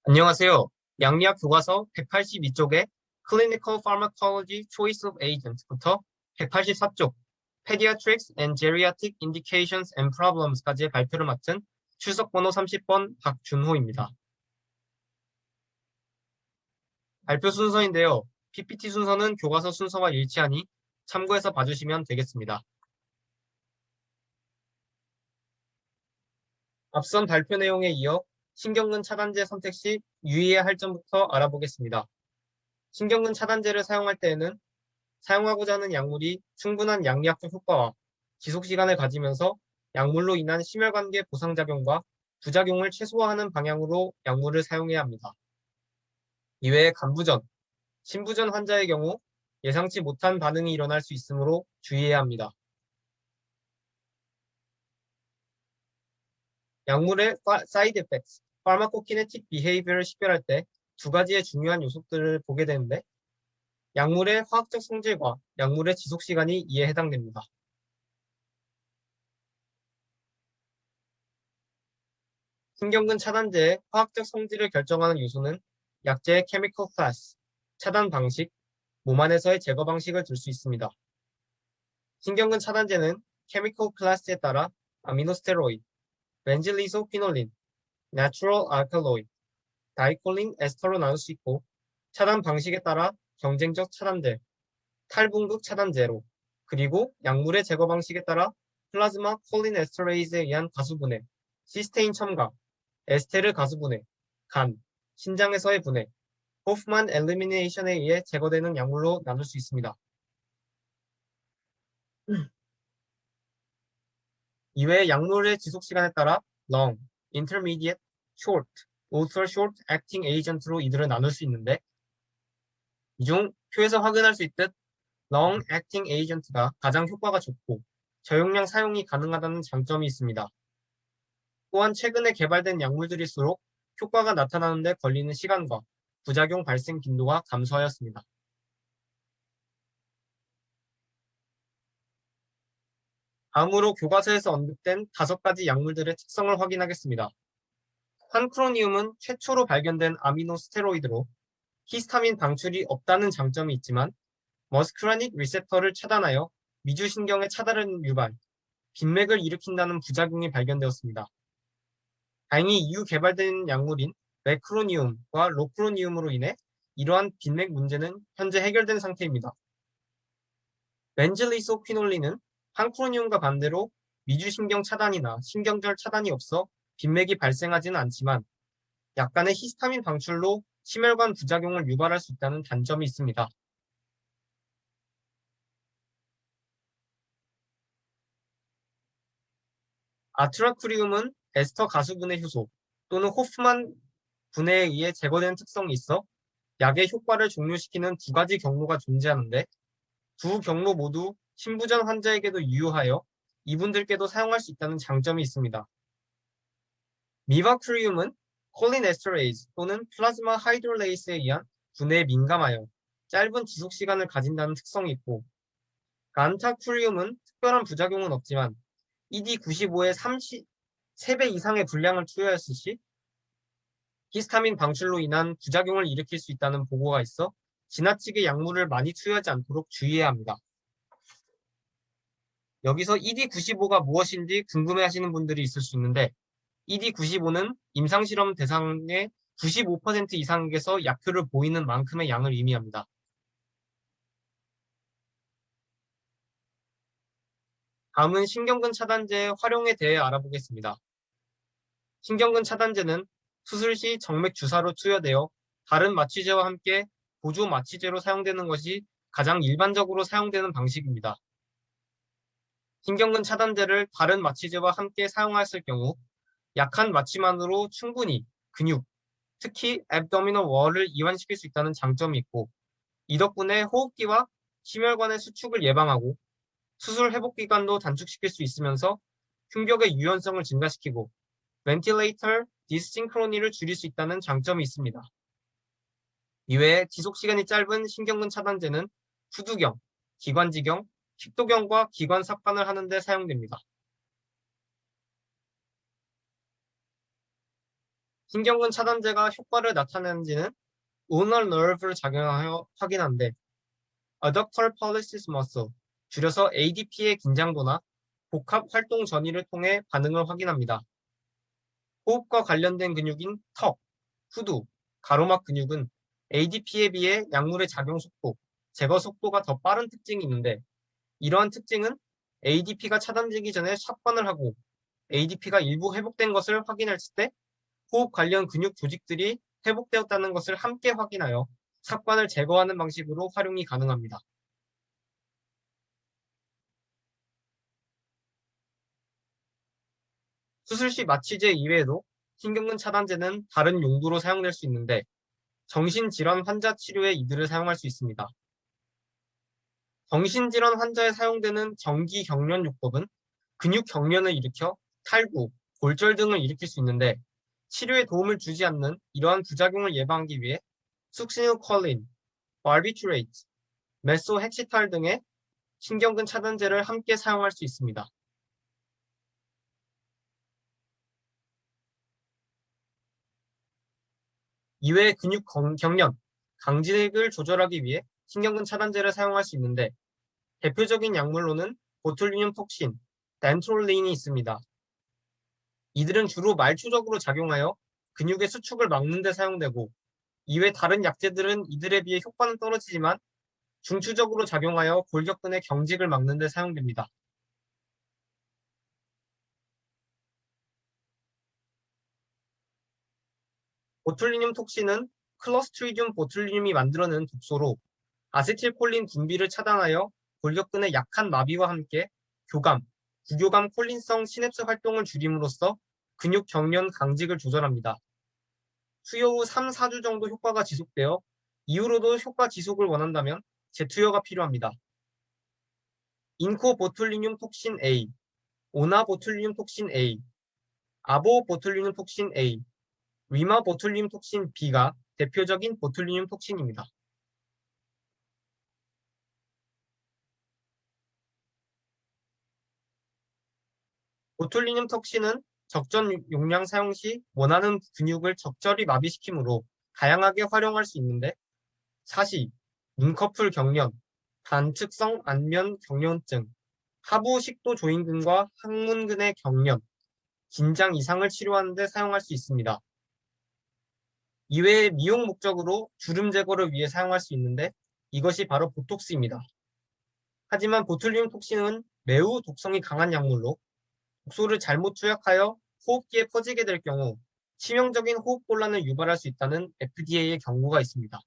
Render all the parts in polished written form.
안녕하세요. 양리학 교과서 182쪽에 Clinical Pharmacology Choice of Agents부터 184쪽 Pediatrics and Geriatric Indications and Problems까지의 발표를 맡은 출석 번호 30번 박준호입니다. 발표 순서인데요. PPT 순서는 교과서 순서와 일치하니 참고해서 봐주시면 되겠습니다. 앞선 발표 내용에 이어 신경근 차단제 선택 시 유의해야 할 점부터 알아보겠습니다. 신경근 차단제를 사용할 때에는 사용하고자 하는 약물이 충분한 양리학적 효과와 지속시간을 가지면서 약물로 인한 심혈관계 보상작용과 부작용을 최소화하는 방향으로 약물을 사용해야 합니다. 이외에 간부전, 신부전 환자의 경우 예상치 못한 반응이 일어날 수 있으므로 주의해야 합니다. 약물의 사이드 에펙트, 파마코키네틱 비헤이비어를 식별할 때 두 가지의 중요한 요소들을 보게 되는데 약물의 화학적 성질과 약물의 지속시간이 이에 해당됩니다. 신경근 차단제의 화학적 성질을 결정하는 요소는 약제의 케미컬 클래스, 차단 방식, 몸 안에서의 제거 방식을 들 수 있습니다. 신경근 차단제는 케미컬 클래스에 따라 아미노스테로이드, 벤질리소피놀린, 내추럴 알칼로이드, 다이콜린 에스터로 나눌 수 있고 차단 방식에 따라 경쟁적 차단제, 탈분극 차단제로 그리고 약물의 제거 방식에 따라 플라즈마 콜린 에스터레이즈에 의한 가수분해, 시스테인 첨가, 에스테르 가수분해, 간, 신장에서의 분해, 호프만 엘리미네이션에 의해 제거되는 약물로 나눌 수 있습니다. 이외에 약물의 지속시간에 따라 long, intermediate, short, ultra short acting agent로 이들을 나눌 수 있는데 이 중 표에서 확인할 수 있듯 long acting agent가 가장 효과가 좋고 저용량 사용이 가능하다는 장점이 있습니다. 또한 최근에 개발된 약물들일수록 효과가 나타나는 데 걸리는 시간과 부작용 발생 빈도가 감소하였습니다. 다음으로 교과서에서 언급된 5가지 약물들의 특성을 확인하겠습니다. 환크로니움은 최초로 발견된 아미노 스테로이드로 히스타민 방출이 없다는 장점이 있지만 머스크라닉 리셉터를 차단하여 미주신경의 차단을 유발, 빈맥을 일으킨다는 부작용이 발견되었습니다. 다행히 이후 개발된 약물인 메크로니움과 로크로니움으로 인해 이러한 빈맥 문제는 현재 해결된 상태입니다. 벤질리소퀴놀린은 항크로니움과 반대로 미주신경 차단이나 신경절 차단이 없어 빈맥이 발생하지는 않지만 약간의 히스타민 방출로 심혈관 부작용을 유발할 수 있다는 단점이 있습니다. 아트라쿠리움은 에스터 가수분해 효소 또는 호프만 분해에 의해 제거된 특성이 있어 약의 효과를 종료시키는 2가지 경로가 존재하는데 두 경로 모두 신부전 환자에게도 유효하여 이분들께도 사용할 수 있다는 장점이 있습니다. 미바크리움은 콜린에스터레이즈 또는 플라즈마 하이드롤레이스에 의한 분해에 민감하여 짧은 지속시간을 가진다는 특성이 있고 간타쿠리움은 특별한 부작용은 없지만 ED95의 3배 이상의 분량을 투여했을 시 히스타민 방출로 인한 부작용을 일으킬 수 있다는 보고가 있어 지나치게 약물을 많이 투여하지 않도록 주의해야 합니다. 여기서 ED95가 무엇인지 궁금해하시는 분들이 있을 수 있는데 ED95는 임상실험 대상의 95% 이상에게서 약효를 보이는 만큼의 양을 의미합니다. 다음은 신경근 차단제의 활용에 대해 알아보겠습니다. 신경근 차단제는 수술 시 정맥 주사로 투여되어 다른 마취제와 함께 보조 마취제로 사용되는 것이 가장 일반적으로 사용되는 방식입니다. 신경근 차단제를 다른 마취제와 함께 사용했을 경우 약한 마취만으로 충분히 근육, 특히 앱도미널 월을 이완시킬 수 있다는 장점이 있고 이 덕분에 호흡기와 심혈관의 수축을 예방하고 수술 회복 기간도 단축시킬 수 있으면서 충격의 유연성을 증가시키고 벤틸레이터 디스싱크로니를 줄일 수 있다는 장점이 있습니다. 이외에 지속시간이 짧은 신경근 차단제는 후두경, 기관지경, 식도경과 기관 삽관을 하는 데 사용됩니다. 신경근 차단제가 효과를 나타내는지는 ulnar nerve를 작용하여 확인하는데 adductor pollicis muscle, 줄여서 ADP의 긴장도나 복합 활동 전이를 통해 반응을 확인합니다. 호흡과 관련된 근육인 턱, 후두, 가로막 근육은 ADP에 비해 약물의 작용 속도, 제거 속도가 더 빠른 특징이 있는데 이러한 특징은 ADP가 차단되기 전에 삽관을 하고 ADP가 일부 회복된 것을 확인했을 때 호흡 관련 근육 조직들이 회복되었다는 것을 함께 확인하여 삽관을 제거하는 방식으로 활용이 가능합니다. 수술 시 마취제 이외에도 신경근 차단제는 다른 용도로 사용될 수 있는데 정신질환 환자 치료에 이들을 사용할 수 있습니다. 정신질환 환자에 사용되는 정기경련요법은 근육 경련을 일으켜 탈구, 골절 등을 일으킬 수 있는데 치료에 도움을 주지 않는 이러한 부작용을 예방하기 위해 숙시누콜린, 바비투레이트, 메소헥시탈 등의 신경근 차단제를 함께 사용할 수 있습니다. 이외에 근육 경련, 강직을 조절하기 위해 신경근 차단제를 사용할 수 있는데 대표적인 약물로는 보툴리늄 톡신, 덴트롤린이 있습니다. 이들은 주로 말초적으로 작용하여 근육의 수축을 막는 데 사용되고 이외 다른 약제들은 이들에 비해 효과는 떨어지지만 중추적으로 작용하여 골격근의 경직을 막는 데 사용됩니다. 보툴리늄 톡신은 클러스트리dium 보툴리늄이 만들어낸 독소로 아세틸콜린 분비를 차단하여 골격근의 약한 마비와 함께 교감, 부교감 콜린성 시냅스 활동을 줄임으로써 근육 경련 강직을 조절합니다. 투여 후 3, 4주 정도 효과가 지속되어 이후로도 효과 지속을 원한다면 재투여가 필요합니다. 인코 보툴리늄 톡신 A, 오나 보툴리늄 톡신 A, 아보 보툴리늄 톡신 A, 위마 보툴리늄 톡신 B가 대표적인 보툴리늄 톡신입니다. 보툴리늄 톡신은 적정 용량 사용 시 원하는 근육을 적절히 마비시키므로 다양하게 활용할 수 있는데 사시, 눈꺼풀 경련, 단측성 안면 경련증, 하부 식도 조인근과 항문근의 경련, 긴장 이상을 치료하는 데 사용할 수 있습니다. 이외에 미용 목적으로 주름 제거를 위해 사용할 수 있는데 이것이 바로 보톡스입니다. 하지만 보툴리눔 톡신은 매우 독성이 강한 약물로 독소를 잘못 투약하여 호흡기에 퍼지게 될 경우 치명적인 호흡곤란을 유발할 수 있다는 FDA의 경고가 있습니다.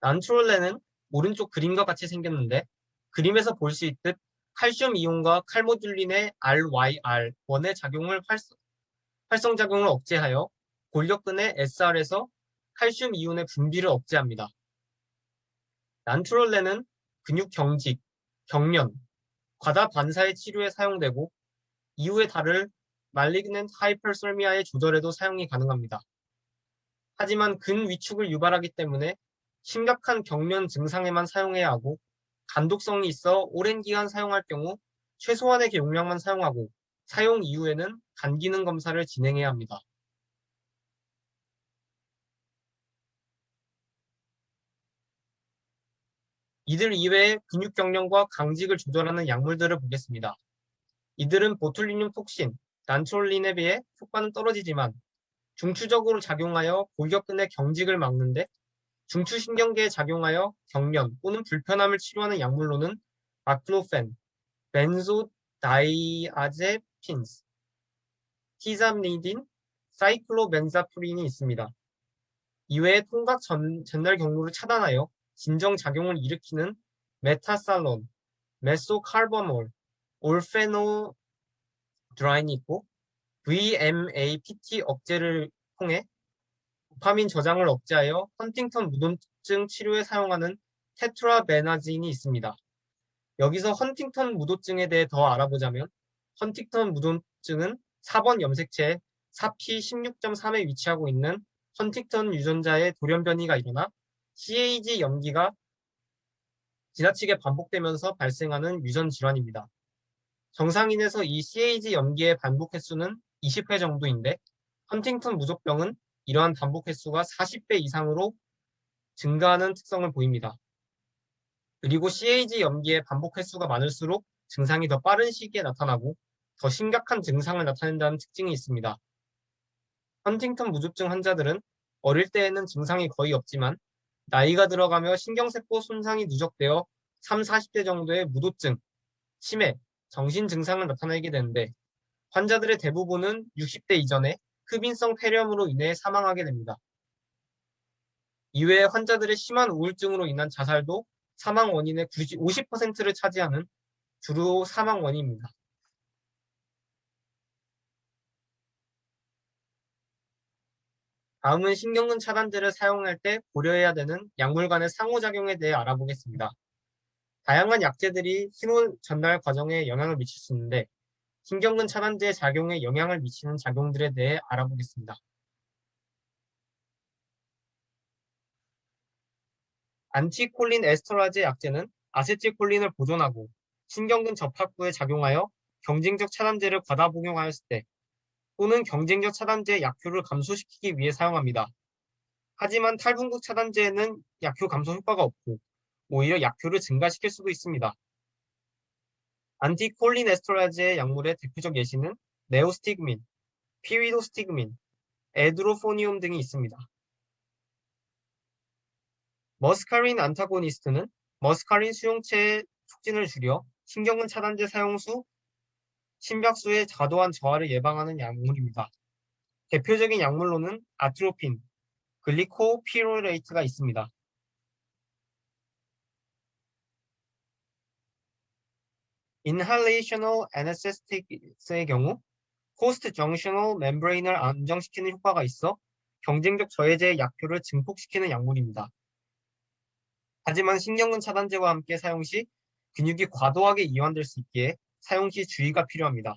난트롤렌은 오른쪽 그림과 같이 생겼는데 그림에서 볼 수 있듯 칼슘 이온과 칼모듈린의 RYR 원의 작용을 활성작용을 억제하여 골격근의 SR에서 칼슘 이온의 분비를 억제합니다. 난트롤렌은 근육 경직, 경련, 과다 반사의 치료에 사용되고 이후에 다를 말리그넨트 하이퍼솔미아의 조절에도 사용이 가능합니다. 하지만 근위축을 유발하기 때문에 심각한 경련 증상에만 사용해야 하고 간독성이 있어 오랜 기간 사용할 경우 최소한의 용량만 사용하고 사용 이후에는 간 기능 검사를 진행해야 합니다. 이들 이외에 근육 경련과 강직을 조절하는 약물들을 보겠습니다. 이들은 보툴리늄 톡신, 난트롤린에 비해 효과는 떨어지지만 중추적으로 작용하여 골격근의 경직을 막는데 중추신경계에 작용하여 경련 또는 불편함을 치료하는 약물로는 마클로펜, 벤조다이아제핀스, 티자니딘, 사이클로벤자푸린이 있습니다. 이외에 통각 전달 경로를 차단하여 진정작용을 일으키는 메타살론, 메소칼바몰, 올페노드라인이 있고 VMAPT 억제를 통해 도파민 저장을 억제하여 헌팅턴 무도증 치료에 사용하는 테트라베나진이 있습니다. 여기서 헌팅턴 무도증에 대해 더 알아보자면 헌팅턴 무도증은 4번 염색체에 사피16.3에 위치하고 있는 헌팅턴 유전자의 돌연변이가 일어나 CAG 염기가 지나치게 반복되면서 발생하는 유전 질환입니다. 정상인에서 이 CAG 연기의 반복 횟수는 20회 정도인데 헌팅턴 무족병은 이러한 반복 횟수가 40배 이상으로 증가하는 특성을 보입니다. 그리고 CAG 연기의 반복 횟수가 많을수록 증상이 더 빠른 시기에 나타나고 더 심각한 증상을 나타낸다는 특징이 있습니다. 헌팅턴 무족증 환자들은 어릴 때에는 증상이 거의 없지만 나이가 들어가며 신경세포 손상이 누적되어 3, 40대 정도의 무도증, 치매, 정신 증상을 나타내게 되는데 환자들의 대부분은 60대 이전에 흡인성 폐렴으로 인해 사망하게 됩니다. 이외에 환자들의 심한 우울증으로 인한 자살도 사망 원인의 50%를 차지하는 주로 사망 원인입니다. 다음은 신경근 차단제를 사용할 때 고려해야 되는 약물 간의 상호작용에 대해 알아보겠습니다. 다양한 약제들이 신호 전달 과정에 영향을 미칠 수 있는데 신경근 차단제의 작용에 영향을 미치는 작용들에 대해 알아보겠습니다. 안티콜린 에스터라제 약제는 아세틸콜린을 보존하고 신경근 접합부에 작용하여 경쟁적 차단제를 과다 복용하였을 때 또는 경쟁적 차단제의 약효를 감소시키기 위해 사용합니다. 하지만 탈분국 차단제에는 약효 감소 효과가 없고 오히려 약효를 증가시킬 수도 있습니다. 안티콜린 에스터라제의 약물의 대표적 예시는 네오스티그민, 피위도스티그민, 에드로포니움 등이 있습니다. 머스카린 안타고니스트는 머스카린 수용체의 촉진을 줄여 신경근 차단제 사용 수, 심박수의 과도한 저하를 예방하는 약물입니다. 대표적인 약물로는 아트로핀, 글리코피로레이트가 있습니다. 인할레이셔널 애네세스틱스의 경우 포스트 정셔널 멤브레인을 안정시키는 효과가 있어 경쟁적 저해제의 약효를 증폭시키는 약물입니다. 하지만 신경근 차단제와 함께 사용 시 근육이 과도하게 이완될 수 있기에 사용 시 주의가 필요합니다.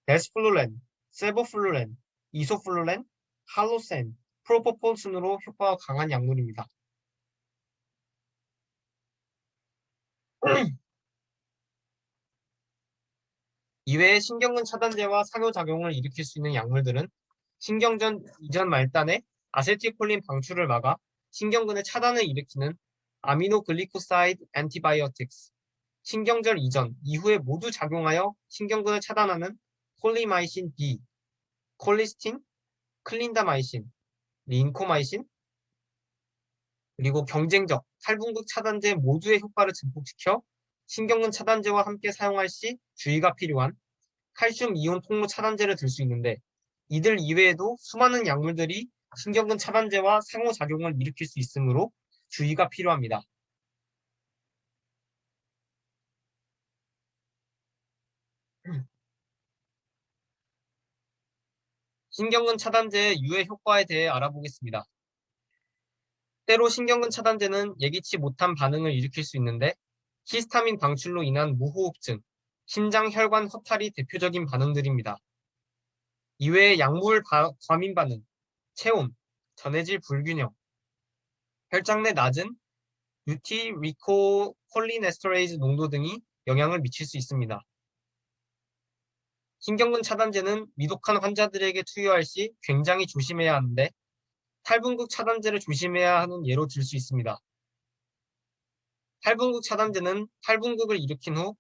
데스플루렌, 세보플루렌, 이소플루렌, 할로센, 프로포폴 순으로 효과가 강한 약물입니다. 이외에 신경근 차단제와 상호작용을 일으킬 수 있는 약물들은 신경전 이전 말단에 아세틸콜린 방출을 막아 신경근의 차단을 일으키는 아미노글리코사이드 엔티바이오틱스, 신경절 이전, 이후에 모두 작용하여 신경근을 차단하는 콜리마이신 B, 콜리스틴, 클린다마이신, 린코마이신, 그리고 경쟁적 탈분극 차단제 모두의 효과를 증폭시켜 신경근 차단제와 함께 사용할 시 주의가 필요한 칼슘 이온 통로 차단제를 들 수 있는데 이들 이외에도 수많은 약물들이 신경근 차단제와 상호작용을 일으킬 수 있으므로 주의가 필요합니다. 신경근 차단제의 유해 효과에 대해 알아보겠습니다. 때로 신경근 차단제는 예기치 못한 반응을 일으킬 수 있는데 히스타민 방출로 인한 무호흡증, 심장 혈관 허탈이 대표적인 반응들입니다. 이외에 약물 과민 반응, 체온, 전해질 불균형, 혈장 내 낮은 유티 리코 콜리네스터레이즈 농도 등이 영향을 미칠 수 있습니다. 신경근 차단제는 위독한 환자들에게 투여할 시 굉장히 조심해야 하는데 탈분극 차단제를 조심해야 하는 예로 들 수 있습니다. 탈분극 차단제는 탈분극을 일으킨 후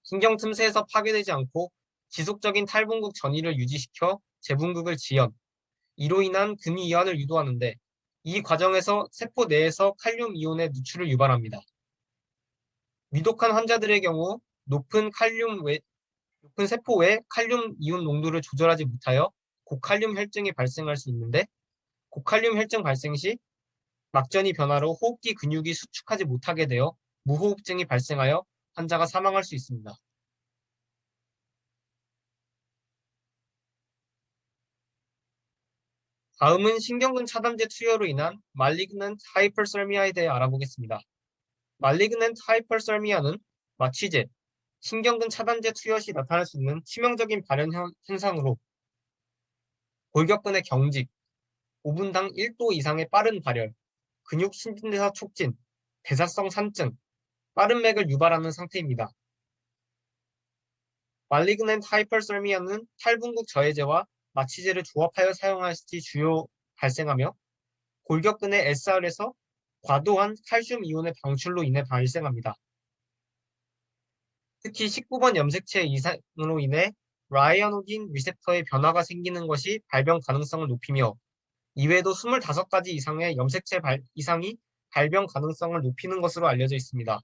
신경 틈새에서 파괴되지 않고 지속적인 탈분극 전이를 유지시켜 재분극을 지연, 이로 인한 근위 이완을 유도하는데 이 과정에서 세포 내에서 칼륨 이온의 누출을 유발합니다. 위독한 환자들의 경우 높은 세포 외 칼륨 이온 농도를 조절하지 못하여 고칼륨 혈증이 발생할 수 있는데 고칼륨 혈증 발생 시 막전이 변화로 호흡기 근육이 수축하지 못하게 되어 무호흡증이 발생하여 환자가 사망할 수 있습니다. 다음은 신경근 차단제 투여로 인한 말리그넌트 하이퍼설미아에 대해 알아보겠습니다. 말리그넌트 하이퍼설미아는 마취제, 신경근 차단제 투여 시 나타날 수 있는 치명적인 발현 현상으로 골격근의 경직, 5분당 1도 이상의 빠른 발열, 근육 신진대사 촉진, 대사성 산증, 빠른 맥을 유발하는 상태입니다. 말리그넨트 하이퍼설미아는 탈분국 저해제와 마취제를 조합하여 사용할 시 주요 발생하며 골격근의 SR에서 과도한 칼슘 이온의 방출로 인해 발생합니다. 특히 19번 염색체 이상으로 인해 라이아노딘 리셉터의 변화가 생기는 것이 발병 가능성을 높이며 이외에도 25가지 이상의 염색체 이상이 발병 가능성을 높이는 것으로 알려져 있습니다.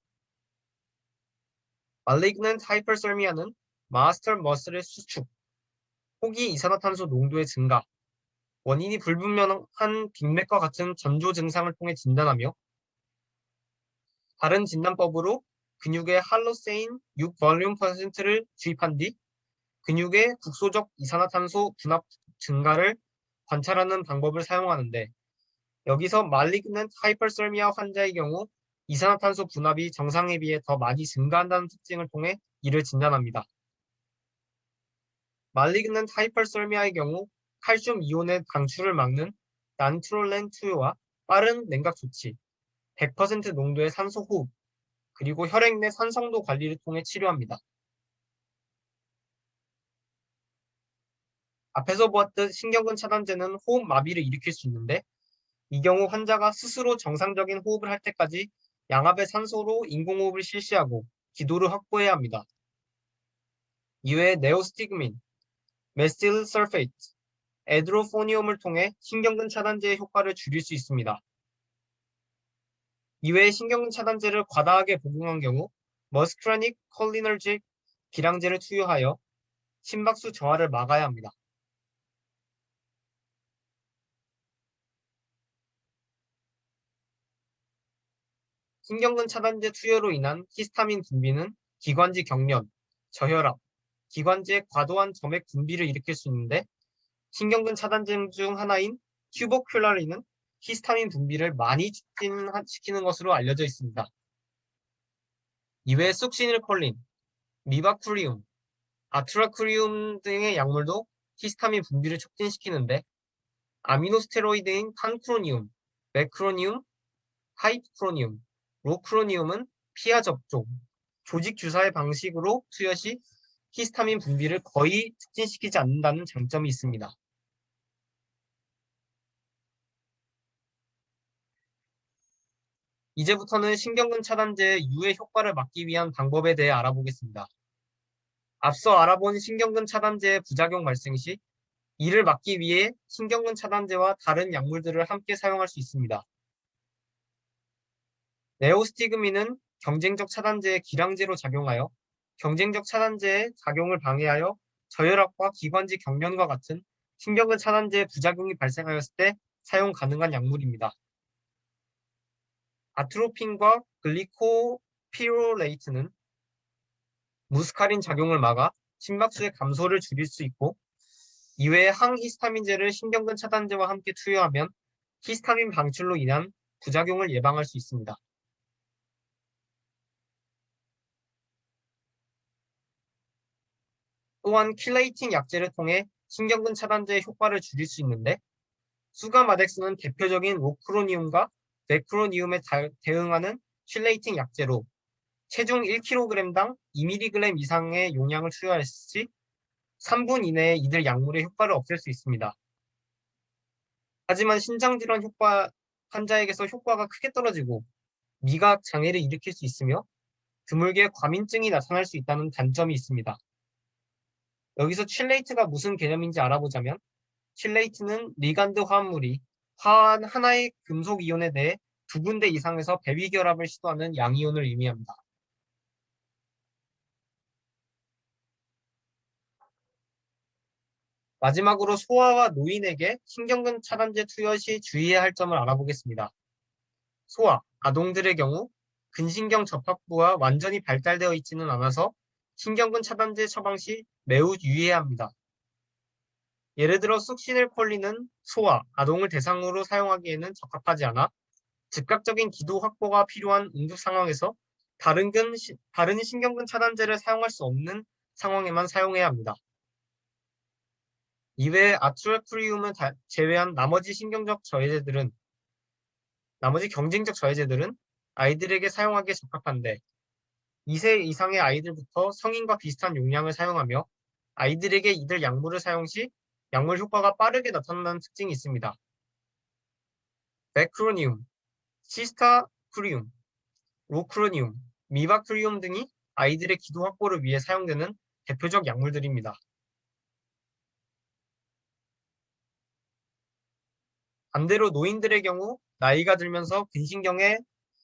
말리그넌트 하이퍼설미아는 마스터 머슬의 수축, 호기 이산화탄소 농도의 증가, 원인이 불분명한 빅맥과 같은 전조 증상을 통해 진단하며 다른 진단법으로 근육에 할로세인 6볼륨%를 주입한 뒤 근육의 국소적 이산화탄소 분압 증가를 관찰하는 방법을 사용하는데 여기서 말리그넌트 하이퍼설미아 환자의 경우 이산화탄소 분압이 정상에 비해 더 많이 증가한다는 특징을 통해 이를 진단합니다. 말리그넌트 하이퍼설미아의 경우 칼슘 이온의 방출을 막는 난트롤렌 투여와 빠른 냉각 조치, 100% 농도의 산소 호흡, 그리고 혈액 내 산성도 관리를 통해 치료합니다. 앞에서 보았듯 신경근 차단제는 호흡 마비를 일으킬 수 있는데 이 경우 환자가 스스로 정상적인 호흡을 할 때까지 양압의 산소로 인공호흡을 실시하고 기도를 확보해야 합니다. 이외에 네오스티그민, 메실 설페이트, 에드로포니움을 통해 신경근 차단제의 효과를 줄일 수 있습니다. 이외에 신경근 차단제를 과다하게 복용한 경우 머스크라닉 콜리너직 기량제를 투여하여 심박수 저하를 막아야 합니다. 신경근 차단제 투여로 인한 히스타민 분비는 기관지 경련, 저혈압, 기관지의 과도한 점액 분비를 일으킬 수 있는데 신경근 차단제 중 하나인 튜버큘라린은 히스타민 분비를 많이 촉진시키는 것으로 알려져 있습니다. 이외에 쑥시닐콜린, 미바쿠리움, 아트라쿠리움 등의 약물도 히스타민 분비를 촉진시키는데 아미노스테로이드인 판크로니움, 메크로니움, 하이프크로니움, 로크로니움은 피하 접종, 조직 주사의 방식으로 투여 시 히스타민 분비를 거의 촉진시키지 않는다는 장점이 있습니다. 이제부터는 신경근 차단제의 유해 효과를 막기 위한 방법에 대해 알아보겠습니다. 앞서 알아본 신경근 차단제의 부작용 발생 시 이를 막기 위해 신경근 차단제와 다른 약물들을 함께 사용할 수 있습니다. 네오스티그민은 경쟁적 차단제의 기량제로 작용하여 경쟁적 차단제의 작용을 방해하여 저혈압과 기관지 경련과 같은 신경근 차단제의 부작용이 발생하였을 때 사용 가능한 약물입니다. 아트로핀과 글리코피로레이트는 무스카린 작용을 막아 심박수의 감소를 줄일 수 있고 이외에 항히스타민제를 신경근 차단제와 함께 투여하면 히스타민 방출로 인한 부작용을 예방할 수 있습니다. 또한 킬레이팅 약제를 통해 신경근 차단제의 효과를 줄일 수 있는데 수가마덱스는 대표적인 로크로니움과 데크로니움에 대응하는 킬레이팅 약제로 체중 1kg당 2mg 이상의 용량을 투여할 시 3분 이내에 이들 약물의 효과를 없앨 수 있습니다. 하지만 신장질환 환자에게서 효과가 크게 떨어지고 미각 장애를 일으킬 수 있으며 드물게 과민증이 나타날 수 있다는 단점이 있습니다. 여기서 칠레이트가 무슨 개념인지 알아보자면 칠레이트는 리간드 화합물이 화한 하나의 금속 이온에 대해 두 군데 이상에서 배위 결합을 시도하는 양이온을 의미합니다. 마지막으로 소아와 노인에게 신경근 차단제 투여 시 주의해야 할 점을 알아보겠습니다. 소아, 아동들의 경우 근신경 접합부가 완전히 발달되어 있지는 않아서 신경근 차단제 처방 시 매우 유의해야 합니다. 예를 들어 쑥시닐콜린은 소아, 아동을 대상으로 사용하기에는 적합하지 않아 즉각적인 기도 확보가 필요한 응급 상황에서 다른 신경근 차단제를 사용할 수 없는 상황에만 사용해야 합니다. 이외에 아트로크리움을 제외한 나머지 경쟁적 저해제들은 아이들에게 사용하기에 적합한데 2세 이상의 아이들부터 성인과 비슷한 용량을 사용하며 아이들에게 이들 약물을 사용 시 약물 효과가 빠르게 나타난다는 특징이 있습니다. 베크로니움, 시스타쿠리움, 로크로니움, 미바크리움 등이 아이들의 기도 확보를 위해 사용되는 대표적 약물들입니다. 반대로 노인들의 경우 나이가 들면서 근신경의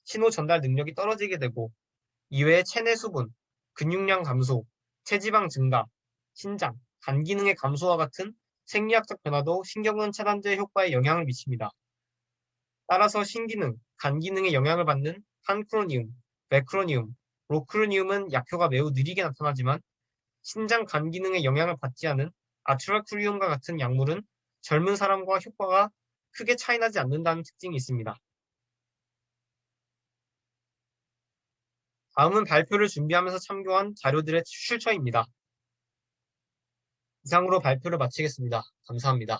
신호 전달 능력이 떨어지게 되고 이외에 체내 수분, 근육량 감소, 체지방 증가, 신장, 간 기능의 감소와 같은 생리학적 변화도 신경근 차단제 효과에 영향을 미칩니다. 따라서 신기능, 간 기능에 영향을 받는 판크로니움, 메크로니움, 로크로니움은 약효가 매우 느리게 나타나지만 신장 간 기능에 영향을 받지 않은 아트라쿠리움과 같은 약물은 젊은 사람과 효과가 크게 차이나지 않는다는 특징이 있습니다. 다음은 발표를 준비하면서 참고한 자료들의 출처입니다. 이상으로 발표를 마치겠습니다. 감사합니다.